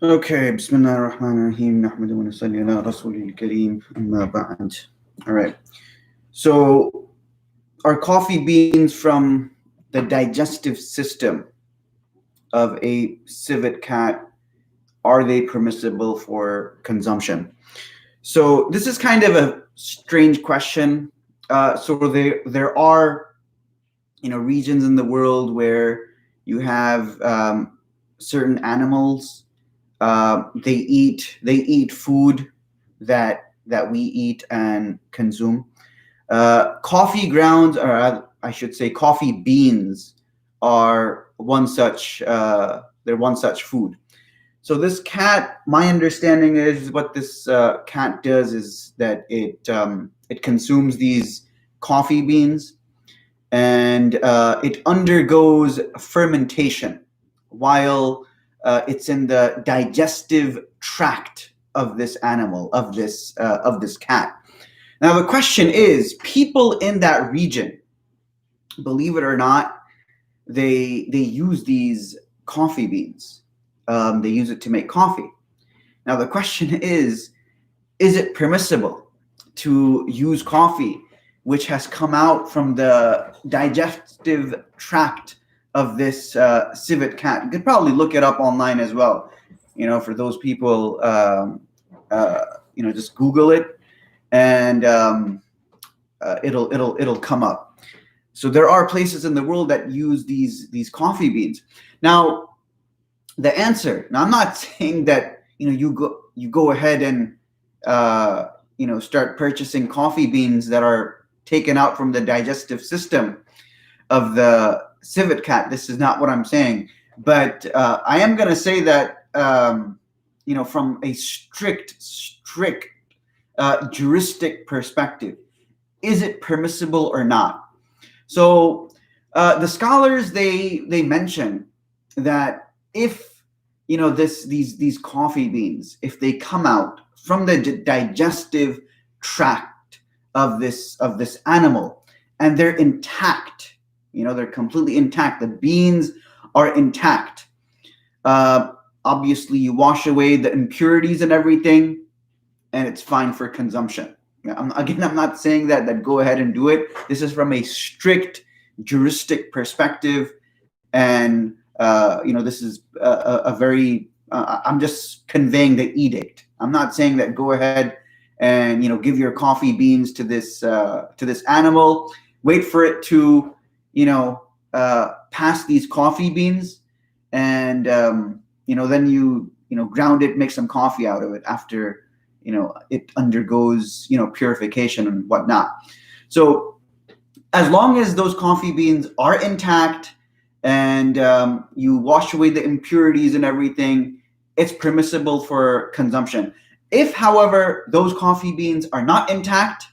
Okay, Bismillah ar-Rahman ar-Rahim, Nahmadu wa nusalli ala Rasulil Kareem, amma ba'd. All right. So, are coffee beans from the digestive system of a civet cat, are they permissible for consumption? So, this is kind of a strange question. So there are regions in the world where you have certain animals. They eat food that we eat and consume. Coffee grounds, or I should say, coffee beans, are one such. They're one such food. So this cat, my understanding is what this cat does is that it consumes these coffee beans, and it undergoes fermentation while it's in the digestive tract of this animal, of this cat. Now the question is, people in that region, believe it or not, they use these coffee beans. They use it to make coffee. Now the question is it permissible to use coffee which has come out from the digestive tract of this civet cat? You could probably look it up online as well. For those people, just Google it, and it'll come up. So there are places in the world that use these coffee beans. Now, the answer. Now, I'm not saying that you go ahead and start purchasing coffee beans that are taken out from the digestive system of the civet cat. This is not what I'm saying, but I am going to say that from a strict juristic perspective, is it permissible or not? So the scholars they mention that if these coffee beans, if they come out from the digestive tract of this animal and they're intact, they're completely intact, the beans are intact, obviously you wash away the impurities and everything, and it's fine for consumption. I'm not saying that go ahead and do it. This is from a strict juristic perspective, and this is a very I'm just conveying the edict. I'm not saying that go ahead and give your coffee beans to this animal, wait for it to pass these coffee beans, and then you ground it, make some coffee out of it after it undergoes purification and whatnot. So as long as those coffee beans are intact and you wash away the impurities and everything, it's permissible for consumption. If, however, those coffee beans are not intact,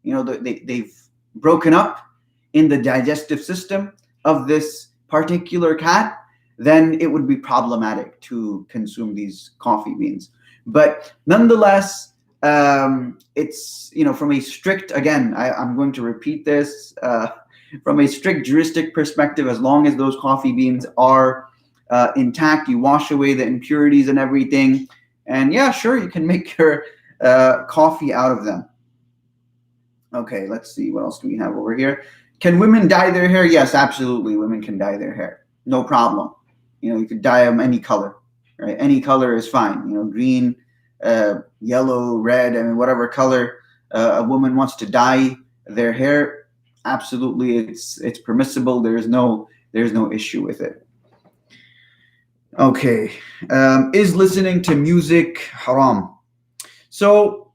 they've broken up in the digestive system of this particular cat, then it would be problematic to consume these coffee beans. But nonetheless, it's from a strict, again, I'm going to repeat this, from a strict juristic perspective, as long as those coffee beans are intact, you wash away the impurities and everything, and yeah, sure, you can make your coffee out of them. Okay, let's see, what else do we have over here? Can women dye their hair? Yes, absolutely, women can dye their hair, no problem. You could dye them any color, right? Any color is fine. Green, yellow, red, I mean, whatever color a woman wants to dye their hair, absolutely, it's permissible. There's no issue with it. Okay, is listening to music haram? So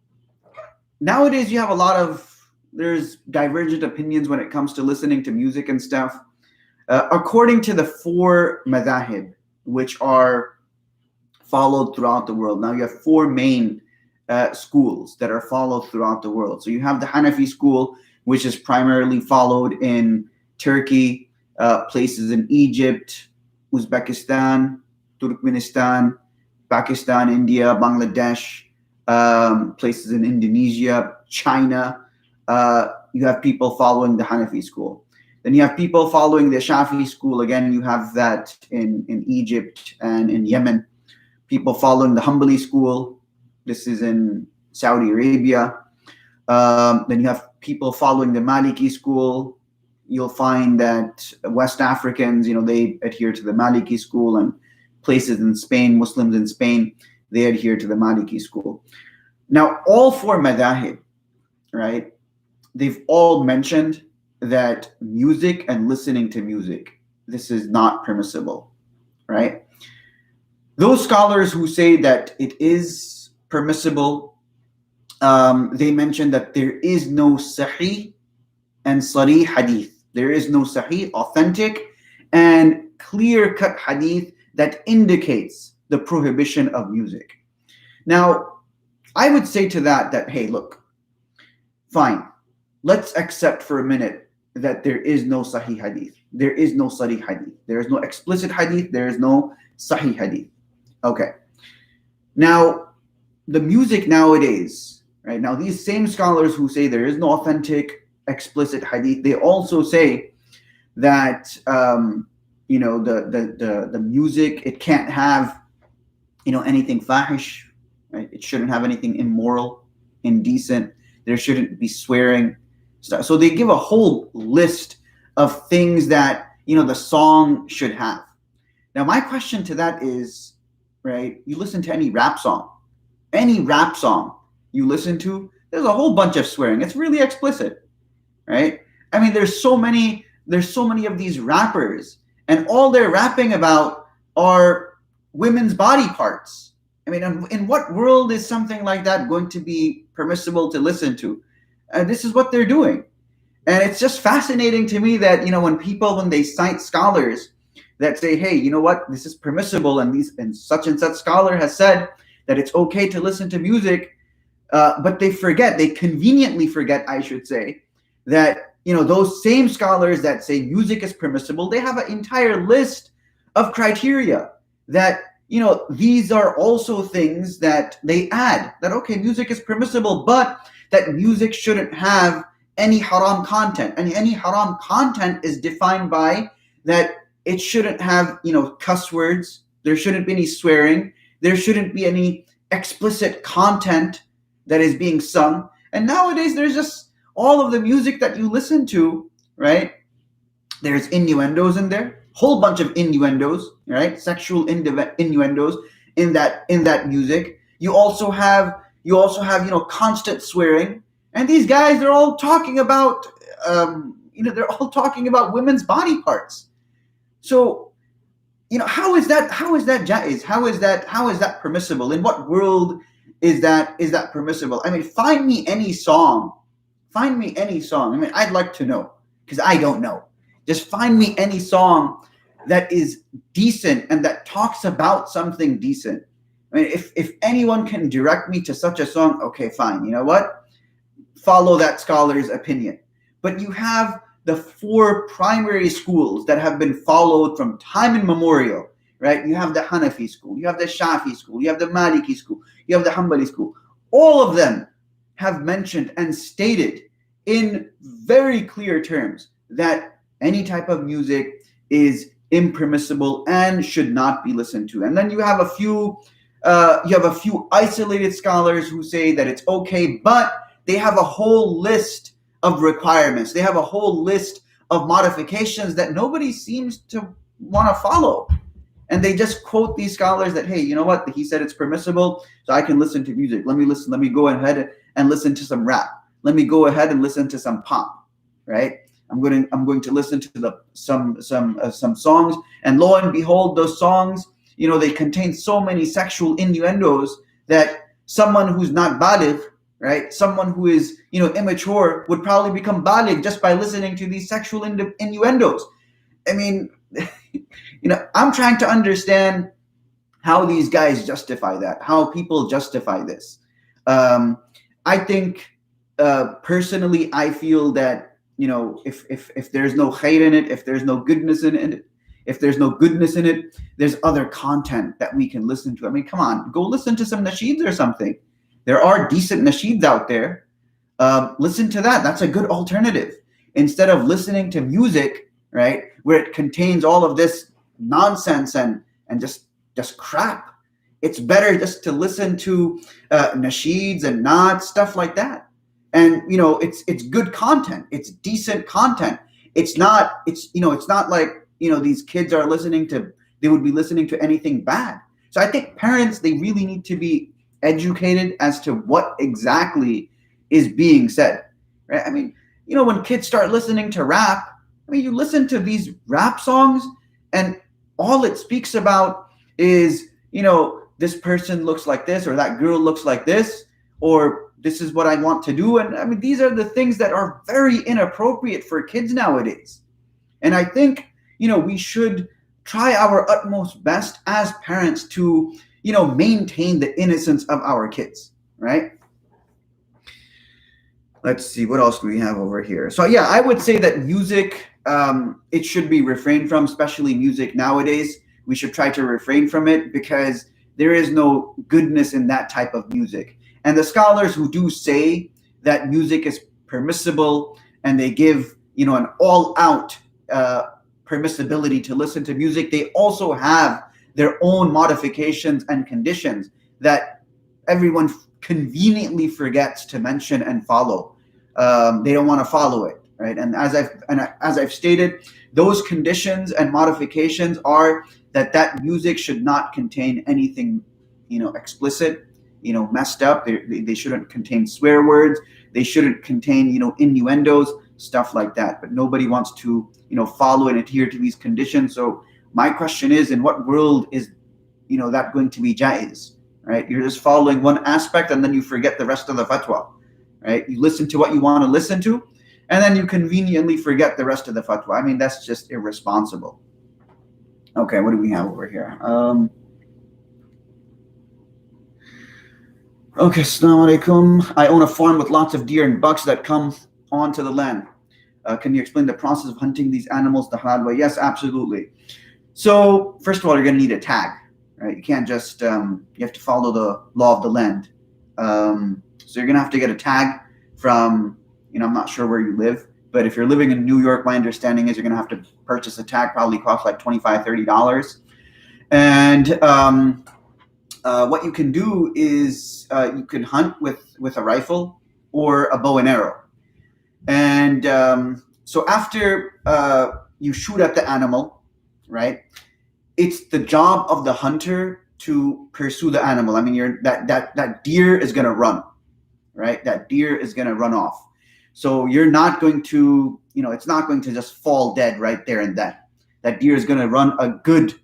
nowadays you have there's divergent opinions when it comes to listening to music and stuff. According to the four madhahib, which are followed throughout the world. Now you have four main schools that are followed throughout the world. So you have the Hanafi school, which is primarily followed in Turkey, places in Egypt, Uzbekistan, Turkmenistan, Pakistan, India, Bangladesh, places in Indonesia, China. You have people following the Hanafi school. Then you have people following the Shafi'i school. Again, you have that in Egypt and in Yemen. people following the Hanbali school. This is in Saudi Arabia. Then you have people following the Maliki school. You'll find that West Africans, they adhere to the Maliki school, and places in Spain, Muslims in Spain, they adhere to the Maliki school. Now, all four madahib, right, they've all mentioned that music and listening to music, this is not permissible, right? Those scholars who say that it is permissible, they mention that there is no sahih and sarih hadith. There is no sahih, authentic, and clear-cut hadith that indicates the prohibition of music. Now, I would say to that, hey, look, fine. Let's accept for a minute that there is no sahih hadith. There is no sarih hadith. There is no explicit hadith. There is no sahih hadith. Okay. Now, the music nowadays, right? Now, these same scholars who say there is no authentic, explicit hadith, they also say that the music, it can't have anything fahish, right? It shouldn't have anything immoral, indecent. There shouldn't be swearing. So they give a whole list of things that the song should have. Now, my question to that is, right? You listen to any rap song you listen to, there's a whole bunch of swearing. It's really explicit, right? I mean, there's so many of these rappers, and all they're rapping about are women's body parts. I mean, in what world is something like that going to be permissible to listen to? This is what they're doing. And it's just fascinating to me that, when they cite scholars that say, hey, you know what, this is permissible, and such scholar has said that it's okay to listen to music, but they conveniently forget, I should say, that, those same scholars that say music is permissible, they have an entire list of criteria that, these are also things that they add, that, okay, music is permissible, but that music shouldn't have any haram content. And any haram content is defined by that it shouldn't have, cuss words. There shouldn't be any swearing. There shouldn't be any explicit content that is being sung. And nowadays, there's just all of the music that you listen to, right? There's innuendos in there, whole bunch of innuendos, right? Sexual innuendos in that music. You also have constant swearing. And these guys, they're all talking about, women's body parts. So, how is that jaiz? How is that permissible? In what world is that permissible? I mean, find me any song. I mean, I'd like to know, because I don't know. Just find me any song that is decent and that talks about something decent. I mean, if anyone can direct me to such a song, okay, fine. You know what? Follow that scholar's opinion. But you have the four primary schools that have been followed from time immemorial, right? You have the Hanafi school, you have the Shafi school, you have the Maliki school, you have the Hanbali school. All of them have mentioned and stated in very clear terms that any type of music is impermissible and should not be listened to. And then you have a few isolated scholars who say that it's okay, but they have a whole list of requirements. They have a whole list of modifications that nobody seems to want to follow. And they just quote these scholars that, hey, you know what? He said it's permissible, so I can listen to music. Let me go ahead and listen to some rap. Let me go ahead and listen to some pop, right? I'm going to listen to some songs, and lo and behold, those songs, they contain so many sexual innuendos that someone who's not baligh, right? Someone who is, immature would probably become baligh just by listening to these sexual innuendos. I mean, I'm trying to understand how these guys justify that, how people justify this. I think, personally, I feel that, if there's no khair in it, if there's no goodness in it, there's other content that we can listen to. I mean, come on, go listen to some nasheeds or something. There are decent nasheeds out there. Listen to that. That's a good alternative. Instead of listening to music, right, where it contains all of this nonsense and just crap. It's better just to listen to nasheeds and naat, stuff like that. And it's good content. It's decent content. It's not like these kids are listening to, they would be listening to anything bad. So I think parents, they really need to be educated as to what exactly is being said, right? I mean, when kids start listening to rap, I mean, you listen to these rap songs and all it speaks about is, this person looks like this, or that girl looks like this, or this is what I want to do. And I mean, these are the things that are very inappropriate for kids nowadays. And I think, we should try our utmost best as parents to, maintain the innocence of our kids, right? Let's see, what else do we have over here? So yeah, I would say that music, it should be refrained from, especially music nowadays. We should try to refrain from it because there is no goodness in that type of music. And the scholars who do say that music is permissible and they give, an all-out permissibility to listen to music, they also have their own modifications and conditions that everyone conveniently forgets to mention and follow. They don't want to follow it, right? And as I've stated, those conditions and modifications are that music should not contain anything, explicit, messed up. They shouldn't contain swear words. They shouldn't contain, innuendos, stuff like that. But nobody wants to, follow and adhere to these conditions. So my question is, in what world is, that going to be jaiz, right? You're just following one aspect and then you forget the rest of the fatwa, right? You listen to what you want to listen to, and then you conveniently forget the rest of the fatwa. I mean, that's just irresponsible. Okay, what do we have over here? Okay, assalamu alaikum. I own a farm with lots of deer and bucks that come onto the land. Can you explain the process of hunting these animals the halal way? Yes, absolutely. So, first of all, you're going to need a tag, right? You can't just, you have to follow the law of the land. So you're going to have to get a tag from, I'm not sure where you live, but if you're living in New York, my understanding is you're going to have to purchase a tag, probably costs like $25, $30. And what you can do is you can hunt with a rifle or a bow and arrow. And so after you shoot at the animal, right, it's the job of the hunter to pursue the animal. I mean, that deer is going to run, right? That deer is going to run off. So you're not going to, it's not going to just fall dead right there and then. That deer is going to run a good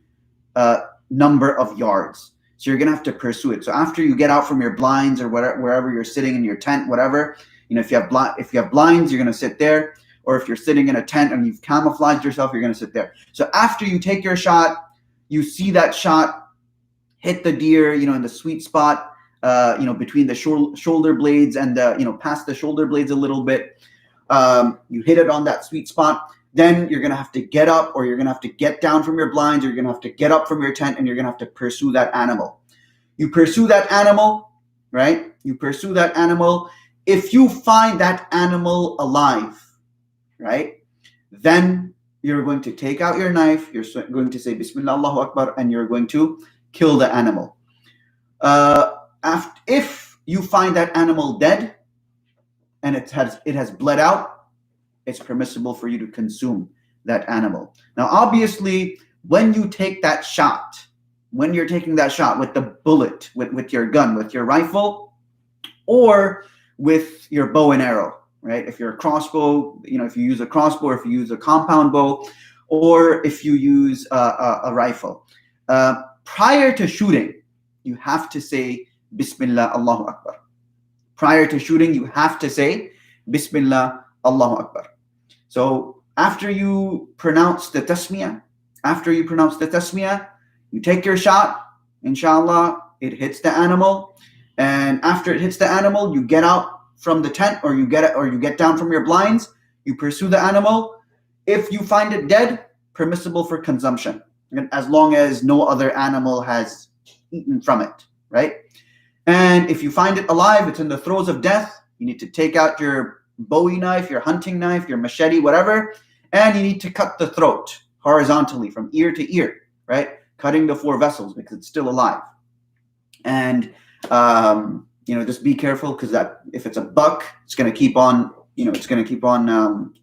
number of yards. So you're going to have to pursue it. So after you get out from your blinds or wherever you're sitting in your tent, whatever, if you have blinds, you're going to sit there. Or if you're sitting in a tent and you've camouflaged yourself, you're going to sit there. So after you take your shot, you see that shot hit the deer, in the sweet spot, between the shoulder blades and past the shoulder blades a little bit. You hit it on that sweet spot. Then you're going to have to get up, or you're going to have to get down from your blinds, or you're going to have to get up from your tent, and you're going to have to pursue that animal. You pursue that animal, right? You pursue that animal. If you find that animal alive, right, then you're going to take out your knife, you're going to say Bismillah Allahu Akbar, and you're going to kill the animal. If you find that animal dead and it has bled out, it's permissible for you to consume that animal. Now, obviously, when you take that shot, when you're taking that shot with the bullet, with your gun, with your rifle, or with your bow and arrow, right? If you're a crossbow, if you use a crossbow, or if you use a compound bow, or if you use a rifle, prior to shooting, you have to say Bismillah Allahu Akbar. Prior to shooting, you have to say Bismillah Allahu Akbar. So after you pronounce the tasmiyah, you take your shot, inshallah, it hits the animal, and after it hits the animal, you get out from the tent, or you get down from your blinds, you pursue the animal. If you find it dead, permissible for consumption, as long as no other animal has eaten from it, right? And if you find it alive, it's in the throes of death, you need to take out your Bowie knife, your hunting knife, your machete, whatever, and you need to cut the throat horizontally from ear to ear, right? Cutting the 4 vessels because it's still alive. And just be careful, because that if it's a buck, it's going to keep on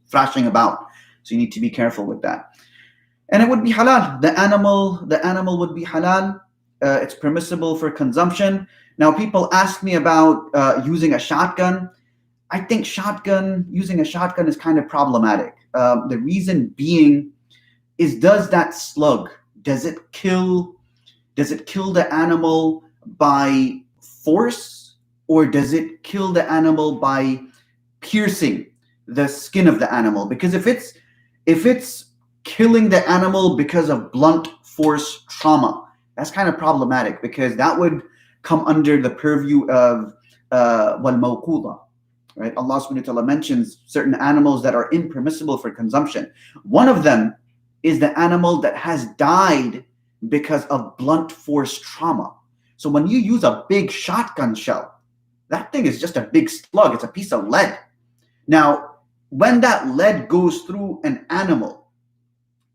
thrashing about. So you need to be careful with that. And it would be halal. The animal would be halal. It's permissible for consumption. Now, people ask me about using a shotgun. I think using a shotgun is kind of problematic. The reason being is, does that slug, does it kill the animal by force, or does it kill the animal by piercing the skin of the animal? Because if it's killing the animal because of blunt force trauma, that's kind of problematic, because that would come under the purview of wal mawquda, right? Allah subhanahu wa ta'ala mentions certain animals that are impermissible for consumption. One of them is the animal that has died because of blunt force trauma. So when you use a big shotgun shell, that thing is just a big slug. It's a piece of lead. Now, when that lead goes through an animal,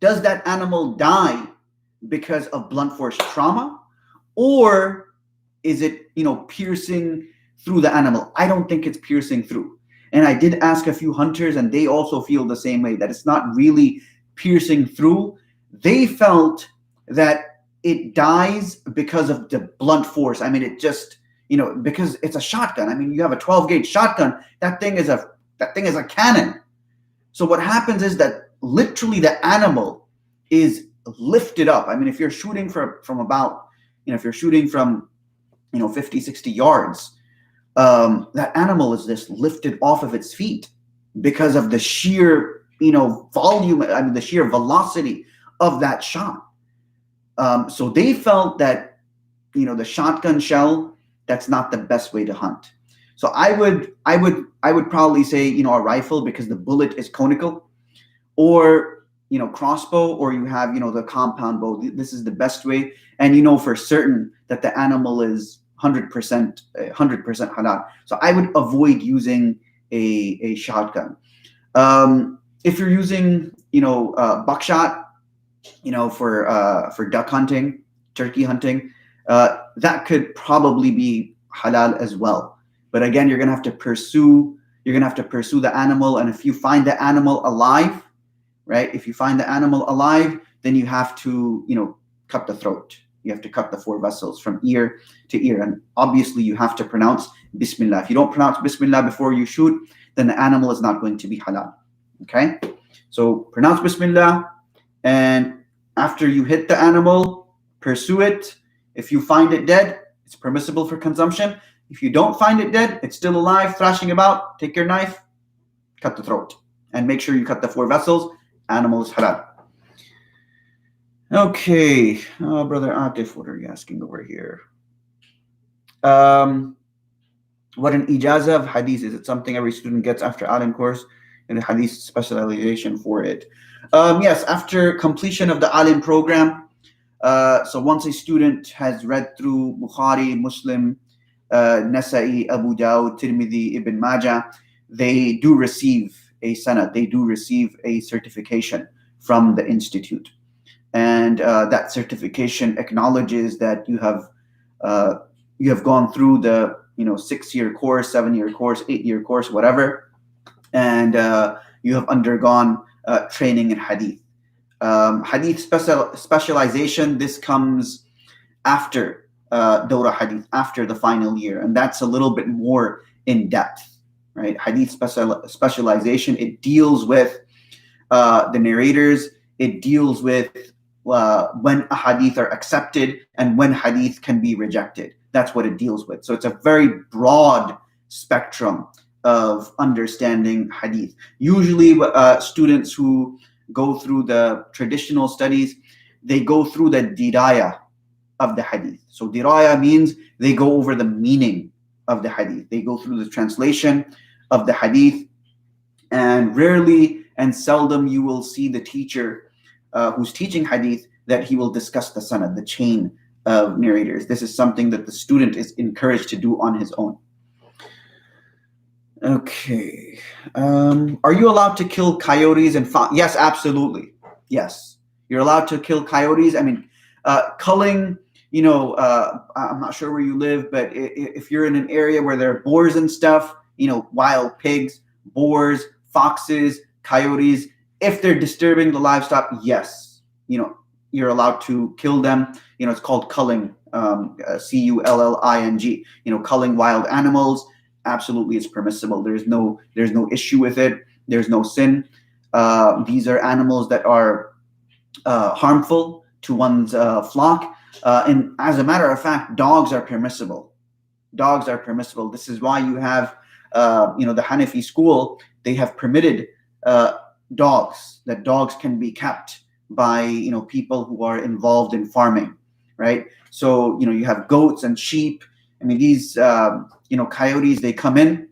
does that animal die because of blunt force trauma, or is it, piercing through the animal? I don't think it's piercing through. And I did ask a few hunters, and they also feel the same way, that it's not really piercing through. They felt that it dies because of the blunt force. I mean, it just, because it's a shotgun. I mean, you have a 12-gauge shotgun. That thing is a cannon. So what happens is that literally the animal is lifted up. I mean, if you're shooting from about, if you're shooting from, 50, 60 yards, that animal is just lifted off of its feet because of the sheer, volume, the sheer velocity of that shot. So they felt that, the shotgun shell, that's not the best way to hunt. So I would probably say, a rifle, because the bullet is conical, or, crossbow, or you have, the compound bow. This is the best way. And for certain that the animal is 100% halal. So I would avoid using a shotgun. If you're using, buckshot, for duck hunting, turkey hunting, that could probably be halal as well. But again, you're gonna have to pursue the animal, and if you find the animal alive, right? If you find the animal alive, then you have to, cut the throat. You have to cut the 4 vessels from ear to ear, and obviously you have to pronounce Bismillah. If you don't pronounce Bismillah before you shoot, then the animal is not going to be halal. Okay, so pronounce Bismillah, and after you hit the animal, pursue it. If you find it dead, it's permissible for consumption. If you don't find it dead, it's still alive, thrashing about, take your knife, cut the throat, and make sure you cut the 4 vessels. Animal is halal. Okay, Brother Atif, what are you asking over here? What an ijazah of hadith? Is it something every student gets after alim course, and a hadith specialization for it? Yes, after completion of the alim program. So once a student has read through Bukhari, Muslim, Nasa'i, Abu Dawud, Tirmidhi, Ibn Majah, they do receive a sanad, they do receive a certification from the institute. And that certification acknowledges that you have gone through the 6-year course, 7-year course, 8-year course, whatever, and you have undergone training in hadith. Hadith specialization, this comes after Dawra Hadith, after the final year, and that's a little bit more in depth, right? Hadith specialization, it deals with the narrators, it deals with when a hadith are accepted and when hadith can be rejected. That's what it deals with. So it's a very broad spectrum of understanding hadith. Usually students who go through the traditional studies, they go through the diraya of the hadith. So diraya means they go over the meaning of the hadith. They go through the translation of the hadith, and rarely and seldom you will see the teacher who's teaching hadith that he will discuss the sanad, the chain of narrators. This is something that the student is encouraged to do on his own. Okay. Are you allowed to kill coyotes and fox? Yes, absolutely. Yes. You're allowed to kill coyotes. I mean, culling, I'm not sure where you live, but if you're in an area where there are boars and stuff, wild pigs, boars, foxes, coyotes, if they're disturbing the livestock, yes, you're allowed to kill them. It's called culling, culling. Culling wild animals, absolutely, it's permissible. There's no issue with it. There's no sin. These are animals that are harmful to one's flock. And as a matter of fact, dogs are permissible. Dogs are permissible. This is why you have, the Hanafi school, they have permitted dogs, that dogs can be kept by, people who are involved in farming, right? So, you have goats and sheep. I mean, these, coyotes, they come in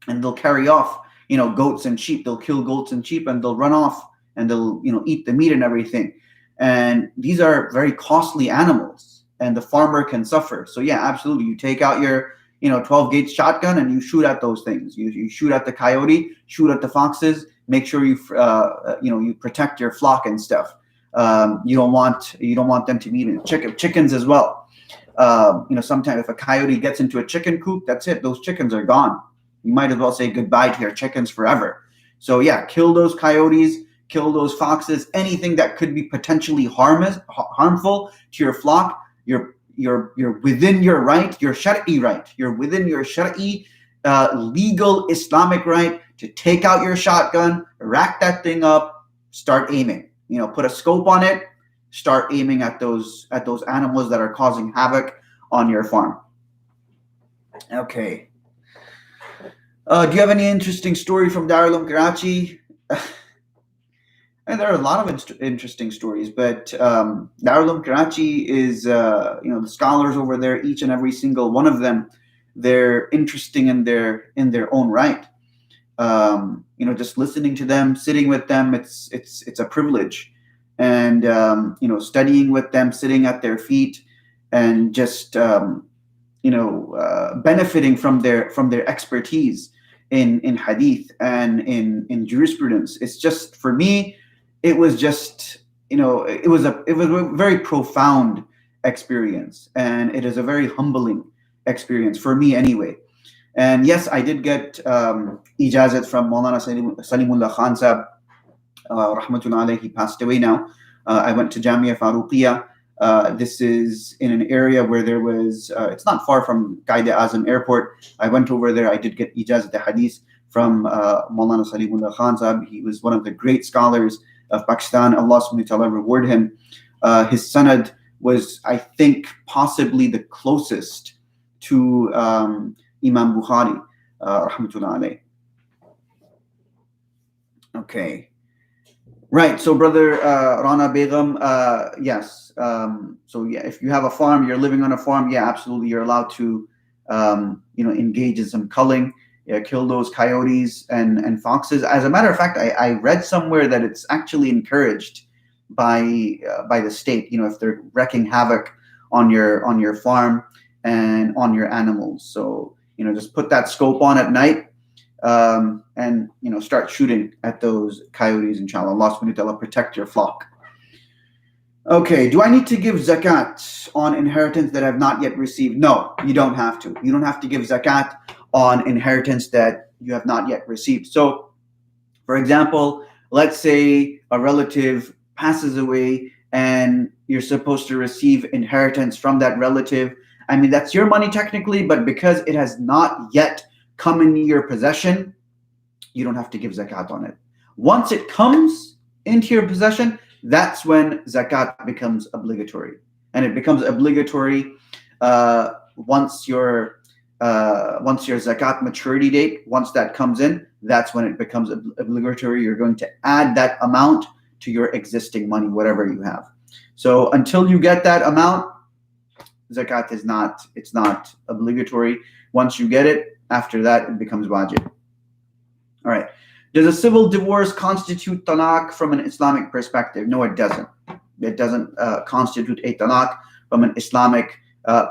and they'll carry off, goats and sheep. They'll kill goats and sheep and they'll run off and they'll, eat the meat and everything. And these are very costly animals and the farmer can suffer. So yeah, absolutely. You take out your, 12 gauge shotgun and you shoot at those things. You shoot at the coyote, shoot at the foxes, make sure you protect your flock and stuff. You don't want them to be eating chickens as well. Sometimes if a coyote gets into a chicken coop, that's it. Those chickens are gone. You might as well say goodbye to your chickens forever. So yeah, kill those coyotes, kill those foxes, anything that could be potentially harmful to your flock. You're within your right, your Shar'i right. You're within your Shar'i legal Islamic right to take out your shotgun, rack that thing up, start aiming. Put a scope on it, start aiming at those animals that are causing havoc on your farm. Okay. Do you have any interesting story from Darul Uloom Karachi? And there are a lot of interesting stories, but Darul Uloom Karachi is, the scholars over there, each and every single one of them, they're interesting in their own right. Just listening to them, sitting with them, it's a privilege, and studying with them, sitting at their feet, and just benefiting from their expertise in hadith and in jurisprudence. It's just, for me, it was just, it was a very profound experience, and it is a very humbling experience for me anyway. And yes, I did get ijazat from Maulana Salimullah Khan Sahab, rahmatullah alayhi. He passed away now. I went to Jamia Faruqiyya. This is in an area where there was, it's not far from Qaeda-Azam Airport. I went over there. I did get ijazat hadith from Maulana Salimullah Khan Sahab. He was one of the great scholars of Pakistan. Allah subhanahu wa ta'ala reward him. His sanad was, I think, possibly the closest to Imam Bukhari, rahmatullah alayh. Okay. Right. So brother Rana Begum, yes. So yeah, if you have a farm, you're living on a farm, yeah, absolutely. You're allowed to, engage in some culling, kill those coyotes and foxes. As a matter of fact, I read somewhere that it's actually encouraged by the state, if they're wreaking havoc on your farm and on your animals. So, just put that scope on at night, and start shooting at those coyotes, inshallah. Allah subhanahu wa ta'ala protect your flock. Okay, do I need to give zakat on inheritance that I've not yet received? No, you don't have to. You don't have to give zakat on inheritance that you have not yet received. So, for example, let's say a relative passes away and you're supposed to receive inheritance from that relative. I mean, that's your money technically, but because it has not yet come into your possession, you don't have to give zakat on it. Once it comes into your possession, that's when zakat becomes obligatory. And it becomes obligatory once your zakat maturity date, once that comes in, that's when it becomes obligatory. You're going to add that amount to your existing money, whatever you have. So until you get that amount, zakat is not obligatory. Once you get it, after that, it becomes wajib. All right. Does a civil divorce constitute talaq from an Islamic perspective? No, it doesn't. It doesn't constitute a talaq from an Islamic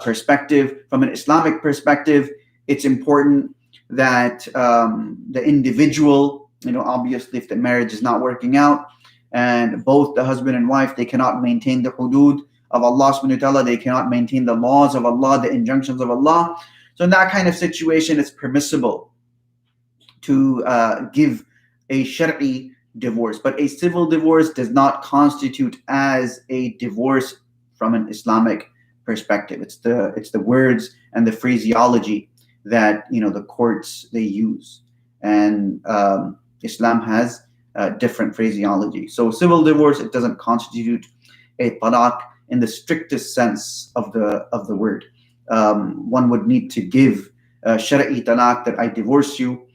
perspective. From an Islamic perspective, it's important that the individual, obviously if the marriage is not working out and both the husband and wife, they cannot maintain the hudud of Allah subhanahu wa ta'ala. They cannot maintain the laws of Allah, the injunctions of Allah. So in that kind of situation, it's permissible to give a Shar'i divorce. But a civil divorce does not constitute as a divorce from an Islamic perspective. It's the words and the phraseology that the courts they use, and Islam has different phraseology. So civil divorce, it doesn't constitute a talaq in the strictest sense of the word. One would need to give shar'i talaq, that I divorce you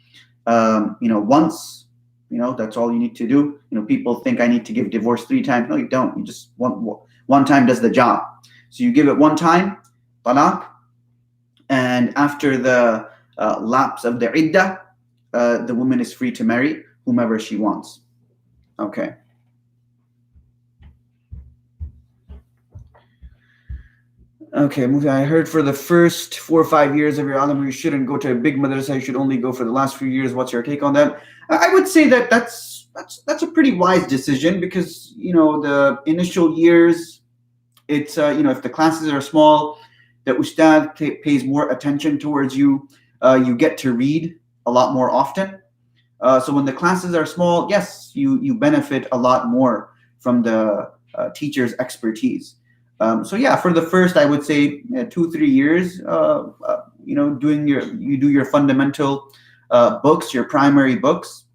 once. That's all you need to do. People think I need to give divorce 3 times. No, you don't. You just one time does the job. So you give it one time, talaq, and after the lapse of the iddah, the woman is free to marry whomever she wants. Okay. Okay, Mufti, I heard for the first 4 or 5 years of your alim, you shouldn't go to a big madrasa. You should only go for the last few years. What's your take on that? I would say that's a pretty wise decision, because the initial years, it's if the classes are small, the ustad pays more attention towards you. You get to read a lot more often. So when the classes are small, yes, you benefit a lot more from the teacher's expertise. So yeah, for the first, I would say 2-3 years, you do your fundamental books, your primary books,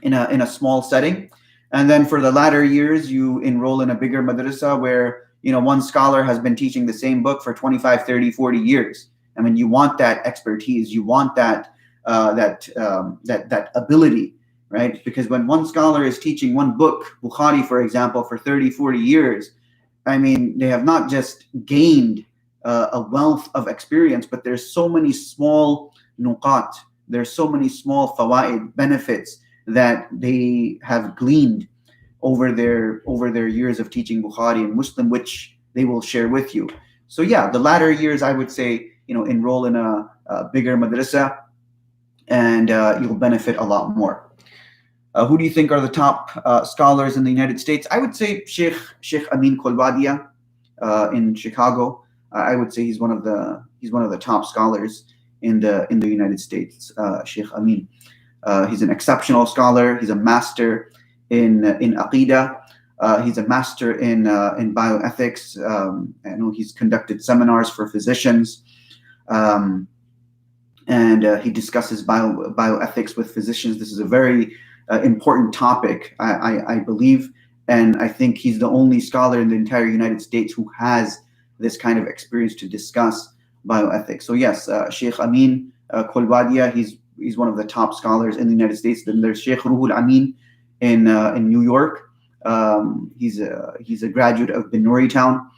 in a small setting, and then for the latter years, you enroll in a bigger madrasa where one scholar has been teaching the same book for 25, 30, 40 years. I mean, you want that expertise, you want that ability, right? Because when one scholar is teaching one book, Bukhari, for example, for 30, 40 years, I mean, they have not just gained a wealth of experience, but there's so many small nuqat, there's so many small fawaid, benefits that they have gleaned over their years of teaching Bukhari and Muslim, which they will share with you. So yeah, the latter years, I would say, enroll in a bigger madrasa, and you'll benefit a lot more. Who do you think are the top scholars in the United States? I would say Sheikh Amin Kolbadia in Chicago. I would say he's one of the top scholars in the United States. Sheikh Amin. He's an exceptional scholar. He's a master in Aqidah. He's a master in bioethics. I know he's conducted seminars for physicians, and he discusses bioethics with physicians. This is a very important topic, I believe, and I think he's the only scholar in the entire United States who has this kind of experience to discuss bioethics. So yes, Sheikh Amin Kolbadia, he's one of the top scholars in the United States. Then there's Sheikh Ruhul Amin in New York. He's a graduate of Binuri Town,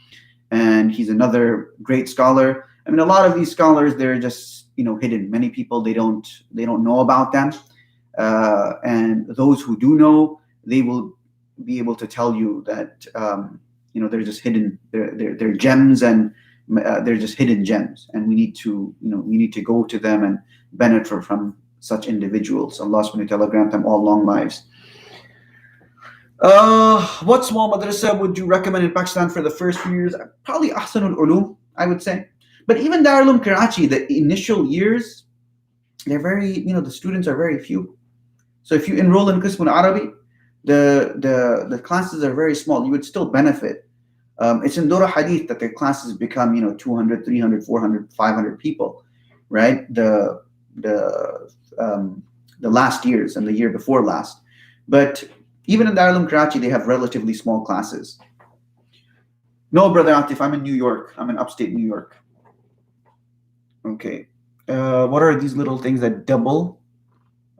and he's another great scholar. I mean, a lot of these scholars, they're just hidden. Many people they don't know about them. And those who do know, they will be able to tell you that they're just hidden. They're gems, and they're just hidden gems. And we need to go to them and benefit from such individuals. Allah subhanahu wa ta'ala grant them all long lives. What small madrasa would you recommend in Pakistan for the first few years? Probably Ahsanul Ulum, I would say. But even Darul Uloom Karachi, the initial years, they're very, the students are very few. So if you enroll in Qism al-Arabi, the classes are very small. You would still benefit. It's in Dura Hadith that the classes become, 200, 300, 400, 500 people, right? The last years and the year before last. But even in Darul Uloom Karachi, they have relatively small classes. No, Brother Atif, I'm in New York. I'm in upstate New York. Okay. What are these little things that double?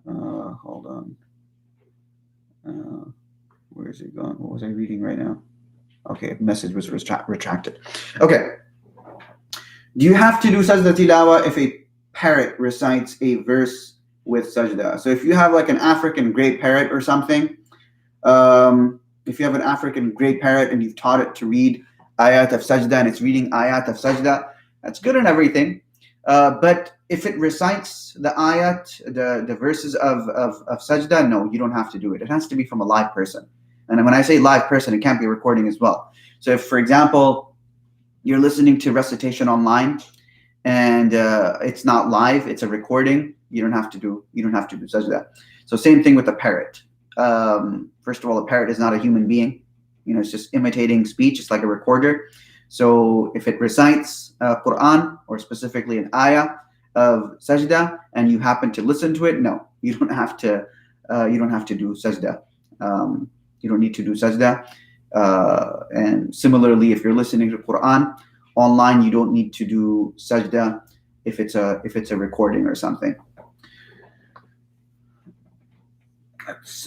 Hold on. Where is it gone? What was I reading right now? Okay, message was retracted. Okay. Do you have to do Sajdah Tilawa if a parrot recites a verse with Sajdah? So if you have like an African gray parrot or something, if you have an African gray parrot and you've taught it to read ayat of Sajdah and it's reading ayat of Sajdah, that's good and everything. But if it recites the ayat, the verses of Sajdah, no, you don't have to do it. It has to be from a live person. And when I say live person, it can't be a recording as well. So if, for example, you're listening to recitation online and it's not live, it's a recording, you don't have to do sajda. So same thing with a parrot. First of all, a parrot is not a human being. It's just imitating speech. It's like a recorder. So if it recites Quran, or specifically an ayah of sajda, and you happen to listen to it, no, you don't have to do sajda. You don't need to do sajda. And similarly, if you're listening to Quran online, you don't need to do sajda if it's a recording or something.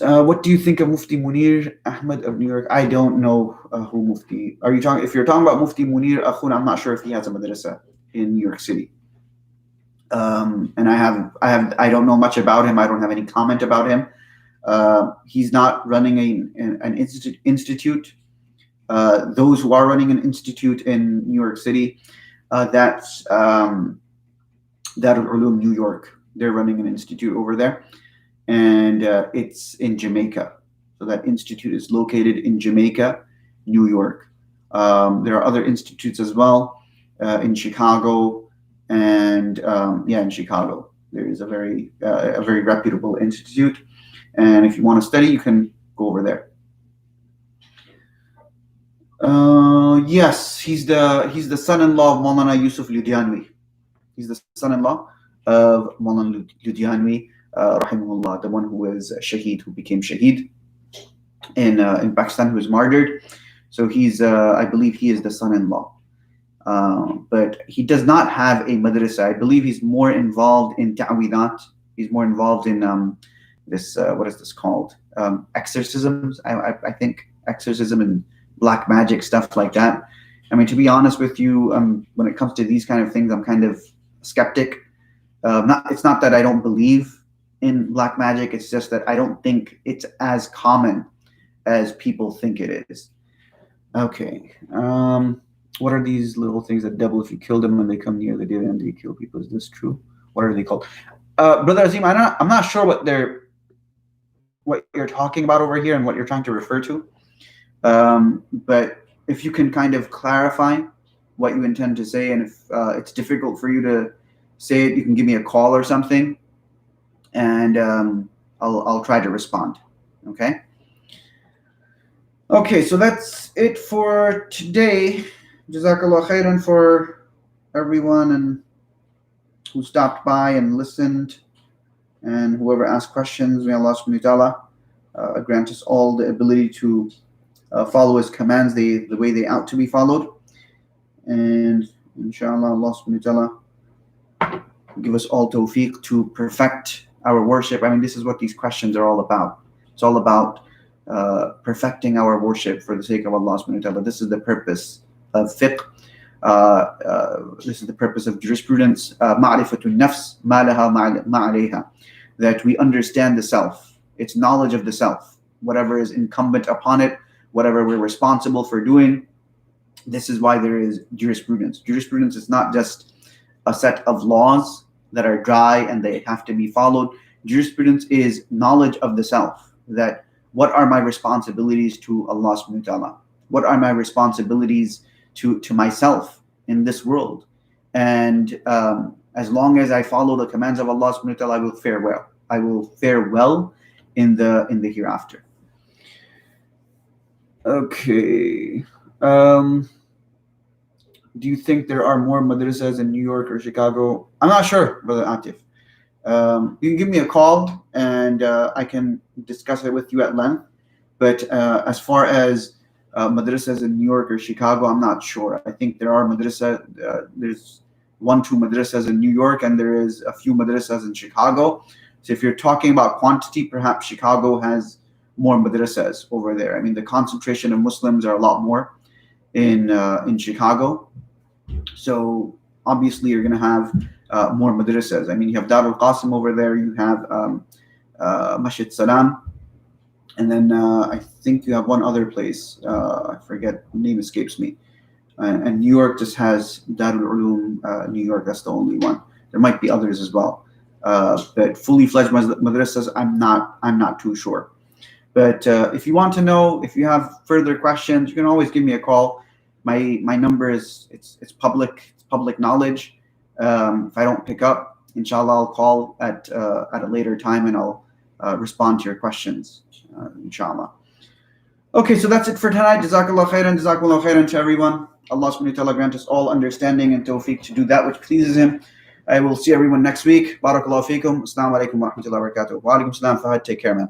What do you think of Mufti Munir Ahmed of New York? I don't know who Mufti. Are you talking? If you're talking about Mufti Munir Akhun, I'm not sure if he has a madrasa in New York City. And I don't know much about him. I don't have any comment about him. He's not running an institute. Those who are running an institute in New York City, that's Darul Ulum New York. They're running an institute over there. And it's in Jamaica. So that institute is located in Jamaica, New York. There are other institutes as well in Chicago, and in Chicago there is a very reputable institute. And if you want to study, you can go over there. Yes, he's the son-in-law of Maulana Yusuf Ludhianwi. He's the son-in-law of Maulana Ludhianwi. Rahimahullah, the one who was Shaheed, who became Shaheed in Pakistan, who was martyred. So I believe he is the son-in-law. But he does not have a madrasa. I believe he's more involved in ta'widat. He's more involved in this, what is this called? Exorcisms, I think. Exorcism and black magic, stuff like that. I mean, to be honest with you, when it comes to these kind of things, I'm kind of skeptic. It's not that I don't believe in black magic, it's just that I don't think it's as common as people think it is. Okay. What are these little things that devil, if you kill them when they come near the dead end, they kill people? Is this true? What are they called? Brother Azim, I'm not sure what you're talking about over here and what you're trying to refer to. But if you can kind of clarify what you intend to say, and if it's difficult for you to say it, you can give me a call or something, and I'll try to respond. Okay. Okay, so that's it for today. Jazakallah khairan for everyone and who stopped by and listened, and whoever asked questions. May Allah subhanahu wa ta'ala grant us all the ability to follow His commands the way they ought to be followed, and inshallah Allah subhanahu wa ta'ala give us all tawfiq to perfect our worship. I mean, this is what these questions are all about. It's all about perfecting our worship for the sake of Allah subhanahu wa ta'ala. This is the purpose of fiqh. This is the purpose of jurisprudence. Ma'rifatun nafs ma laha ma alayha. That we understand the self. It's knowledge of the self. Whatever is incumbent upon it, whatever we're responsible for doing. This is why there is jurisprudence. Jurisprudence is not just a set of laws that are dry and they have to be followed. Jurisprudence is knowledge of the self. That what are my responsibilities to Allah subhanahu wa ta'ala? What are my responsibilities to myself in this world? And as long as I follow the commands of Allah subhanahu wa ta'ala, I will fare well. I will fare well in the hereafter. Okay. Do you think there are more madrasas in New York or Chicago? I'm not sure, Brother Atif. You can give me a call and I can discuss it with you at length. But as far as madrasas in New York or Chicago, I'm not sure. I think there are there's 1-2 madrasas in New York and there is a few madrasas in Chicago. So if you're talking about quantity, perhaps Chicago has more madrasas over there. I mean, the concentration of Muslims are a lot more in Chicago. So obviously you're going to have more madrasas. I mean, you have Darul Qasim over there, you have Masjid Salam, and then I think you have one other place. I forget, the name escapes me. And New York just has Darul Ulum New York. That's the only one. There might be others as well. But fully fledged madrasas, I'm not too sure. But if you want to know, if you have further questions, you can always give me a call. My number is it's public knowledge. If I don't pick up, inshallah, I'll call at a later time and I'll respond to your questions, inshallah. Okay, so that's it for tonight. Jazakallah khairan to everyone. Allah subhanahu wa ta'ala grant us all understanding and tawfiq to do that which pleases Him. I will see everyone next week. Barakallahu feekum. Assalamu alaikum wa rahmatullahi wa barakatuh. Wa alaikum salam. Fahad, take care, man.